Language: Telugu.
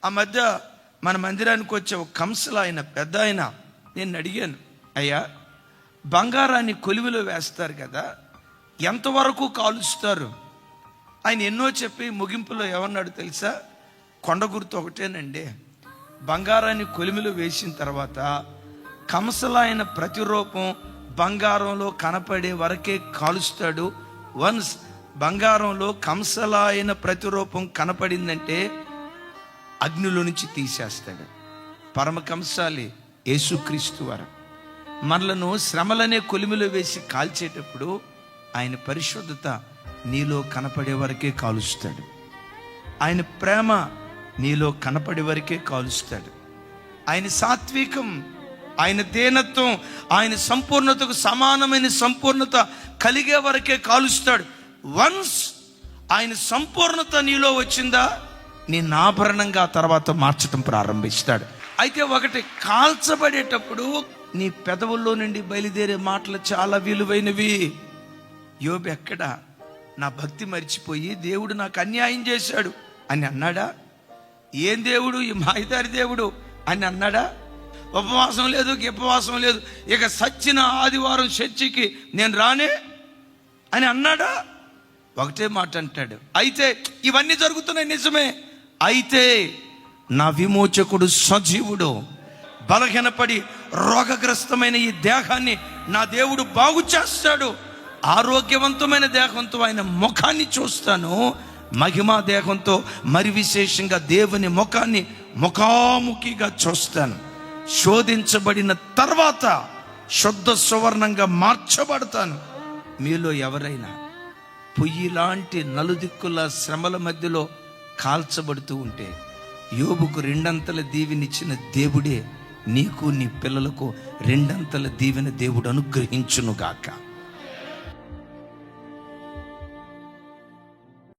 ఆ మధ్య మన మందిరానికి వచ్చే ఒక కంసల ఆయన, పెద్ద ఆయన, నేను అడిగాను, అయ్యా బంగారాన్ని కొలివిలో వేస్తారు కదా, ఎంతవరకు కాలుస్తారు? ఆయన ఎన్నో చెప్పి ముగింపులో ఏమన్నాడు తెలుసా? కొండ గుర్తు ఒకటేనండి, బంగారాన్ని కొలిమిలో వేసిన తర్వాత కంసలాయన ప్రతిరూపం బంగారంలో కనపడే వరకే కాలుస్తాడు. వన్స్ బంగారంలో కంసలాయన ప్రతిరూపం కనపడిందంటే అగ్నిలో నుంచి తీసేస్తాడు. పరమ కంసాలి యేసుక్రీస్తు వారు మనలను శ్రమలనే కొలిమిలో వేసి కాల్చేటప్పుడు ఆయన పరిశుద్ధత నీలో కనపడే వరకే కాలుస్తాడు. ఆయన ప్రేమ నీలో కనపడే వరకే కాలుస్తాడు. ఆయన సాత్వికం, ఆయన దీనత్వం, ఆయన సంపూర్ణతకు సమానమైన సంపూర్ణత కలిగే వరకే కాలుస్తాడు. వన్స్ ఆయన సంపూర్ణత నీలో వచ్చిందా, నీ ఆభరణంగా తర్వాత మార్చడం ప్రారంభిస్తాడు. అయితే ఒకటి, కాల్చబడేటప్పుడు నీ పెదవుల్లో నుండి బయలుదేరే మాటలు చాలా విలువైనవి. యోబు ఎక్కడ నా భక్తి మరిచిపోయి దేవుడు నాకు అన్యాయం చేశాడు అని అన్నాడా? ఏం దేవుడు, ఈ మాయదారి దేవుడు అని అన్నాడా? ఉపవాసం లేదు, ఉపవాసం లేదు, ఇక సచ్చిన ఆదివారం చర్చికి నేను రానే అని అన్నాడా? ఒకటే మాట అంటాడు, అయితే ఇవన్నీ జరుగుతున్నాయి నిజమే, అయితే నా విమోచకుడు సజీవుడు, బలహీనపడి రోగగ్రస్తమైన ఈ దేహాన్ని నా దేవుడు బాగు చేస్తాడు. ఆరోగ్యవంతమైన దేహంతో ఆయన ముఖాన్ని చూస్తాను, మహిమా దేహంతో మరి విశేషంగా దేవుని ముఖాన్ని ముఖాముఖిగా చూస్తాను. శోధించబడిన తర్వాత శుద్ధ సువర్ణంగా మార్చబడతాను. మీలో ఎవరైనా పొయ్యి లాంటి నలుదిక్కుల శ్రమల మధ్యలో కాల్చబడుతూ ఉంటే, యోబుకు 2 దీవెనిచ్చిన దేవుడే నీకు నీ పిల్లలకు 2 దీవెన దేవుడు అనుగ్రహించునుగాక.